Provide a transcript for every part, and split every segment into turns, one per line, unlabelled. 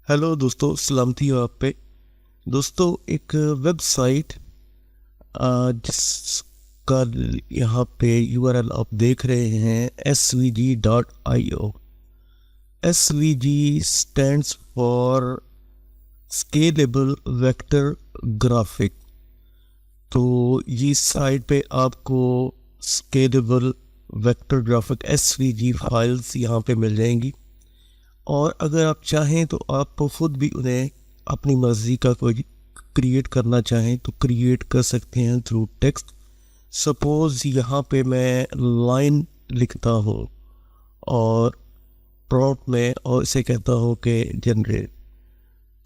Hello दोस्तों, सलामती हो आप पे। दोस्तों, एक वेबसाइट जिसका यहाँ पे यूआरएल आप देख रहे हैं svg.io। svg stands for scalable vector graphic. तो ये साइट पे आपको scalable vector graphic svg files यहाँ पे मिल जाएंगी, और अगर आप चाहें तो आप खुद भी उन्हें अपनी मर्ज़ी का कोई क्रिएट करना चाहें तो क्रिएट कर सकते हैं थ्रू टेक्स्ट। सपोज़ यहाँ पे मैं लाइन लिखता हूँ और प्रॉम्प्ट में और इसे कहता हूँ कि जनरेट,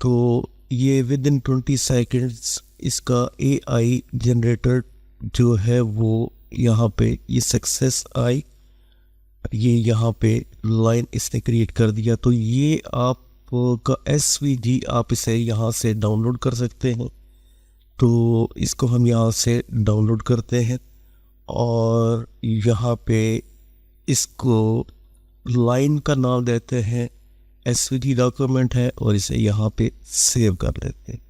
तो ये विद इन 20 सेकेंड्स इसका एआई जनरेटर जो है वो यहाँ पे ये सक्सेस आई, ये यहाँ पे लाइन इसने क्रिएट कर दिया। तो ये आप का svg आप इसे यहाँ से डाउनलोड कर सकते हैं। तो इसको हम यहाँ से डाउनलोड करते हैं और यहाँ पे इसको लाइन का नाम देते हैं, svg डॉक्यूमेंट है, और इसे यहाँ पे सेव कर लेते हैं।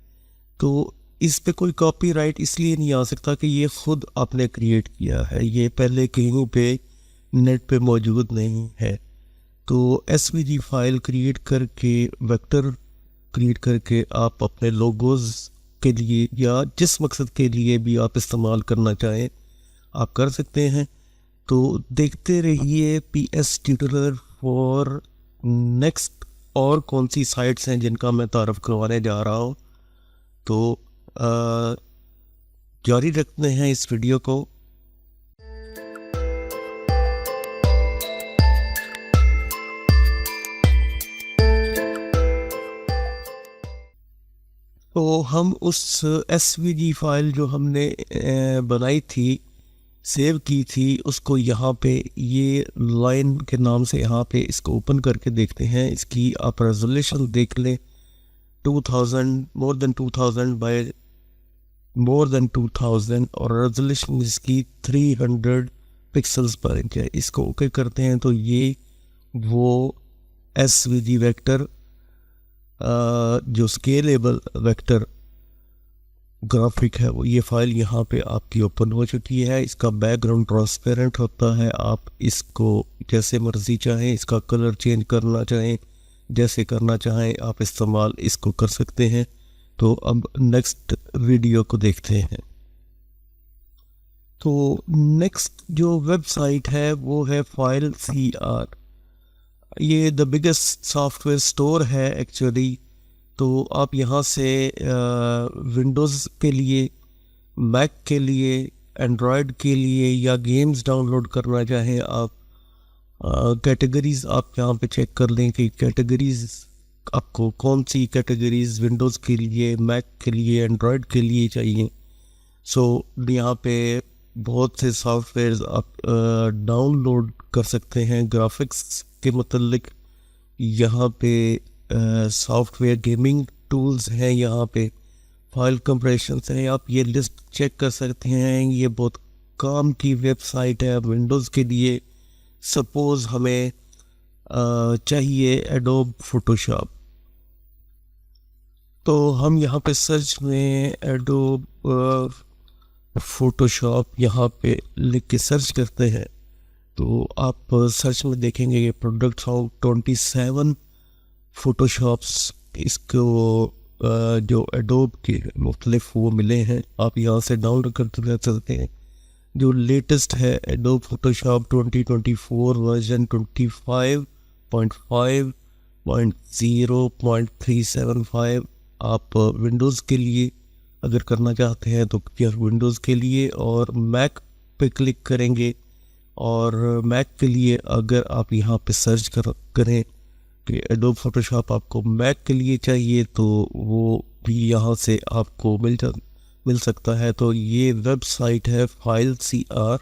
तो इस पे कोई कॉपीराइट इसलिए नहीं आ सकता कि ये खुद आपने क्रिएट किया है, ये पहले कहीं पे नेट पे मौजूद नहीं है। तो svg फाइल क्रिएट करके, वेक्टर क्रिएट करके आप अपने लोगोज़ के लिए या जिस मकसद के लिए भी आप इस्तेमाल करना चाहें आप कर सकते हैं। तो देखते रहिए PS ट्यूटोरियल फॉर नेक्स्ट और कौन सी साइट्स हैं जिनका मैं तारफ़ करवाने जा रहा हूँ। तो जारी रखते हैं इस वीडियो को। तो हम उस svg फाइल जो हमने बनाई थी, सेव की थी, उसको यहाँ पे ये लाइन के नाम से यहाँ पे इसको ओपन करके देखते हैं। इसकी आप रेजोल्यूशन देख लें, 2000 more than 2000 by more than 2000, और रेजोल्यूशन इसकी 300 पिक्सल्स पर इंच है। इसको ओके करते हैं तो ये वो svg वेक्टर जो स्केलेबल वेक्टर ग्राफिक है वो ये फाइल यहाँ पे आपकी ओपन हो चुकी है। इसका बैकग्राउंड ट्रांसपेरेंट होता है, आप इसको जैसे मर्जी चाहें, इसका कलर चेंज करना चाहें, जैसे करना चाहें आप इस्तेमाल इसको कर सकते हैं। तो अब नेक्स्ट वीडियो को देखते हैं। तो नेक्स्ट जो वेबसाइट है वो है FileCR। ये द बिगेस्ट सॉफ्टवेयर स्टोर है एक्चुअली। तो आप यहाँ से विंडोज़ के लिए, मैक के लिए, एंड्रॉयड के लिए या गेम्स डाउनलोड करना चाहें आप, कैटेगरीज़ आप यहाँ पे चेक कर लें कि कैटेगरीज़ आपको कौन सी कैटेगरीज़ विंडोज़ के लिए, मैक के लिए, एंड्रॉयड के लिए चाहिए। सो यहाँ पे बहुत से सॉफ्टवेयर आप डाउनलोड कर सकते हैं ग्राफिक्स के मतलब। यहाँ पे सॉफ्टवेयर गेमिंग टूल्स हैं, यहाँ पे फाइल कंप्रेशन है, आप ये लिस्ट चेक कर सकते हैं। ये बहुत काम की वेबसाइट है विंडोज़ के लिए। सपोज़ हमें चाहिए एडोब फोटोशॉप, तो हम यहाँ पे सर्च में एडोब फोटोशॉप यहाँ पे लिख के सर्च करते हैं। तो आप सर्च में देखेंगे ये प्रोडक्ट 27 फोटोशॉप्स इसको जो एडोब के मुख्तलिफ वो मिले हैं, आप यहाँ से डाउनलोड करते रह सकते हैं। जो लेटेस्ट है एडोब फोटोशॉप 2024 वर्जन 25.5.0.375। आप विंडोज़ के लिए अगर करना चाहते हैं तो विंडोज़ के लिए, और मैक पे क्लिक करेंगे, और मैक के लिए अगर आप यहाँ पे सर्च करें कि एडोब फोटोशॉप आपको मैक के लिए चाहिए तो वो भी यहाँ से आपको मिल सकता है। तो ये वेबसाइट है FileCR।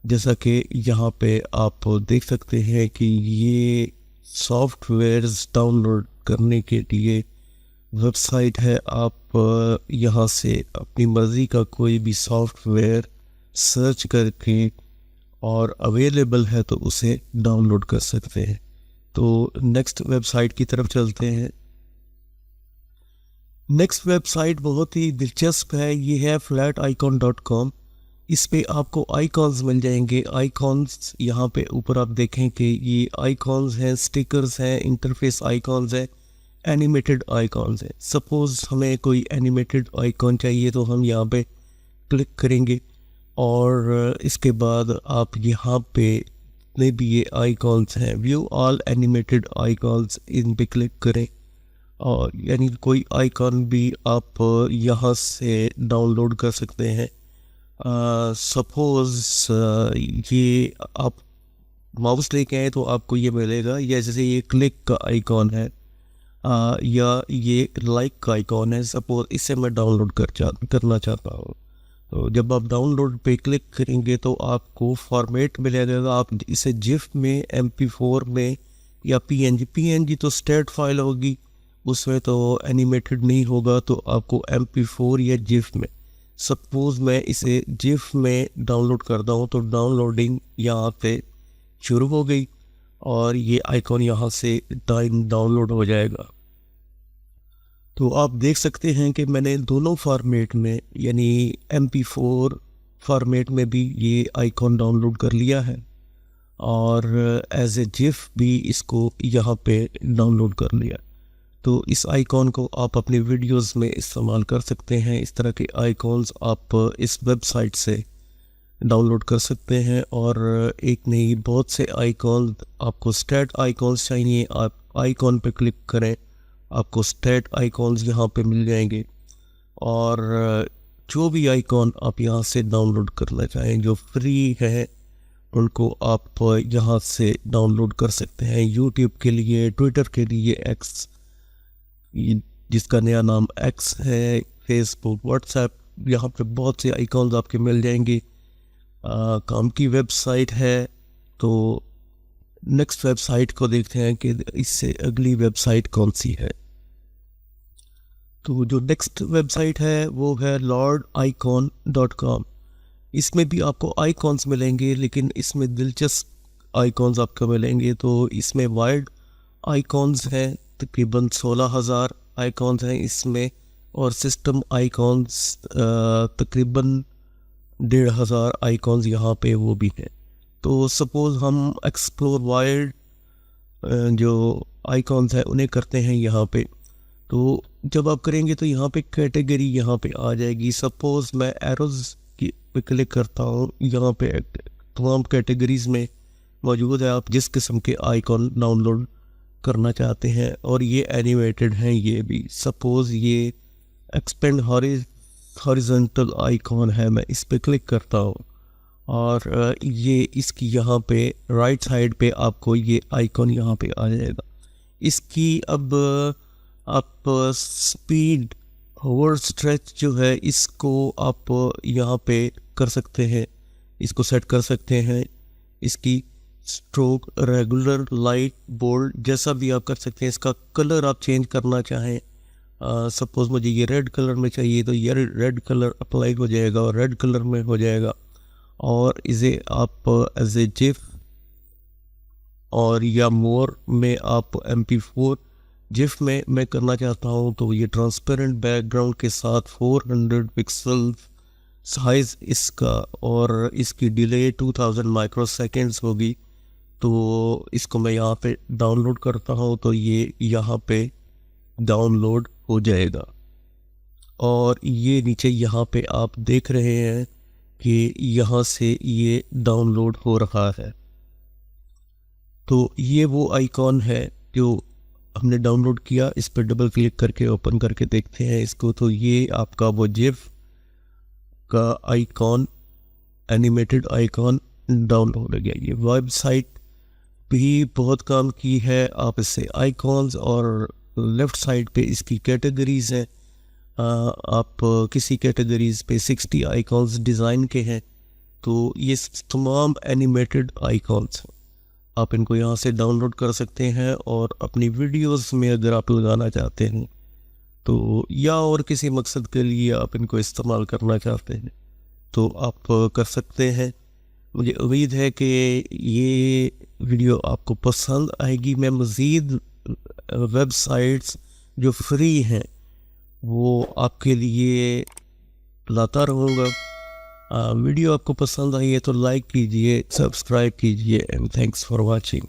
जैसा कि यहाँ पे आप देख सकते हैं कि ये सॉफ्टवेयर्स डाउनलोड करने के लिए वेबसाइट है। आप यहाँ से अपनी मर्ज़ी का कोई भी सॉफ्टवेयर सर्च करके और अवेलेबल है तो उसे डाउनलोड कर सकते हैं। तो नेक्स्ट वेबसाइट की तरफ चलते हैं। नेक्स्ट वेबसाइट बहुत ही दिलचस्प है, ये है flaticon.com। इस पे आपको आइकॉन्स मिल जाएंगे। आइकॉन्स यहाँ पे ऊपर आप देखें कि ये आइकॉन्स हैं, स्टिकर्स हैं, इंटरफेस आइकॉन्स हैं, एनिमेटेड आइकॉन्स हैं। सपोज़ हमें कोई एनिमेटेड आइकॉन चाहिए तो हम यहाँ पे क्लिक करेंगे और इसके बाद आप यहाँ पे जितने भी ये आइकॉन्स हैं, व्यू ऑल एनिमेटेड आइकॉन्स, इन पे क्लिक करें और यानी कोई आइकॉन भी आप यहाँ से डाउनलोड कर सकते हैं। सपोज़ ये आप माउस लेके आए तो आपको ये मिलेगा, या जैसे ये क्लिक का आइकॉन है या ये लाइक का आइकॉन है। सपोज इसे मैं डाउनलोड करना चाहता हूँ, तो जब आप डाउनलोड पे क्लिक करेंगे तो आपको फॉर्मेट मिलेगा। आप इसे जिफ में, MP4 में या PNG तो स्टेट फाइल होगी, उसमें तो एनिमेटेड नहीं होगा, तो आपको MP4 या जिफ में। सपोज़ मैं इसे जिफ में डाउनलोड करता हूँ तो डाउनलोडिंग यहाँ पे शुरू हो गई और ये आइकॉन यहाँ से डाउनलोड हो जाएगा। तो आप देख सकते हैं कि मैंने दोनों फॉर्मेट में, यानी MP4 फॉर्मेट में भी ये आइकॉन डाउनलोड कर लिया है और एज ए जिफ भी इसको यहाँ पे डाउनलोड कर लिया। तो इस आइकॉन को आप अपनी वीडियोस में इस्तेमाल कर सकते हैं। इस तरह के आइकॉन्स आप इस वेबसाइट से डाउनलोड कर सकते हैं। और एक नहीं, बहुत से आइकॉन, आपको स्टैट आइकॉन्स चाहिए, आप आइकॉन पे क्लिक करें, आपको स्टैट आइकॉन्स यहाँ पे मिल जाएंगे। और जो भी आइकॉन आप यहाँ से डाउनलोड करना चाहें जो फ्री है, उनको आप यहाँ से डाउनलोड कर सकते हैं। यूट्यूब के लिए, ट्विटर के लिए एक्स, जिसका नया नाम एक्स है, फेसबुक, व्हाट्सएप, यहाँ पे बहुत से आइकॉन्स आपके मिल जाएंगे। काम की वेबसाइट है। तो नेक्स्ट वेबसाइट को देखते हैं कि इससे अगली वेबसाइट कौन सी है। तो जो नेक्स्ट वेबसाइट है वो है lordicon.com। इसमें भी आपको आइकॉन्स मिलेंगे, लेकिन इसमें दिलचस्प आइकॉन्स आपको मिलेंगे। तो इसमें वाइड आइकॉन्स हैं, तकरीबन 16,000 आइकॉन्स हैं इसमें, और सिस्टम आइकॉन्स तकरीबन 1,500 आइकॉन्स यहाँ पे वो भी हैं। तो सपोज़ हम एक्सप्लोर वाइड जो आइकॉन्स हैं उन्हें करते हैं यहाँ पे। तो जब आप करेंगे तो यहाँ पे कैटेगरी यहाँ पे आ जाएगी। सपोज़ मैं एरोज़ की पे क्लिक करता हूँ, यहाँ पे तमाम कैटेगरीज में मौजूद है, आप जिस किस्म के आइकॉन डाउनलोड करना चाहते हैं। और ये एनिमेटेड हैं ये भी। सपोज़ ये एक्सपेंड हॉरिजॉन्टल आइकॉन है, मैं इस पे क्लिक करता हूँ और ये इसकी यहाँ पे राइट साइड पे आपको ये आइकॉन यहाँ पे आ जाएगा। इसकी अब आप स्पीड, होवर स्ट्रेच जो है, इसको आप यहाँ पे कर सकते हैं, इसको सेट कर सकते हैं। इसकी स्ट्रोक, रेगुलर, लाइट, बोल्ड, जैसा भी आप कर सकते हैं। इसका कलर आप चेंज करना चाहें, सपोज़ मुझे ये रेड कलर में चाहिए तो ये रेड कलर अप्लाई हो जाएगा और रेड कलर में हो जाएगा। और इसे आप एज ए जिफ और या मोर में आप MP4 जिफ में मैं करना चाहता हूँ तो ये ट्रांसपेरेंट बैकग्राउंड के साथ 400 पिक्सल साइज़ इसका, और इसकी डिले 2000 माइक्रोसेकेंड्स होगी। तो इसको मैं यहाँ पे डाउनलोड करता हूँ तो ये यहाँ पे डाउनलोड हो जाएगा। और ये नीचे यहाँ पे आप देख रहे हैं कि यहाँ से ये डाउनलोड हो रहा है। तो ये वो आइकॉन है जो हमने डाउनलोड किया। इस पर डबल क्लिक करके ओपन करके देखते हैं इसको। तो ये आपका वो जिफ का आइकॉन, एनिमेटेड आइकॉन डाउनलोड हो गया। ये वेबसाइट भी बहुत काम की है। आप इससे आइकॉन्स, और लेफ़्ट साइड पे इसकी कैटेगरीज़ हैं। आप किसी कैटेगरीज़ पे 60 आइकॉन्स डिज़ाइन के हैं। तो ये तमाम एनिमेटेड आइकॉन्स हैं, आप इनको यहाँ से डाउनलोड कर सकते हैं। और अपनी वीडियोस में अगर आप लगाना चाहते हैं तो, या और किसी मकसद के लिए आप इनको इस्तेमाल करना चाहते हैं तो आप कर सकते हैं। मुझे उम्मीद है कि ये वीडियो आपको पसंद आएगी। मैं मज़ीद वेबसाइट्स जो फ्री हैं वो आपके लिए लाता रहूँगा। वीडियो आपको पसंद आई है तो लाइक कीजिए, सब्सक्राइब कीजिए एंड थैंक्स फॉर वाचिंग।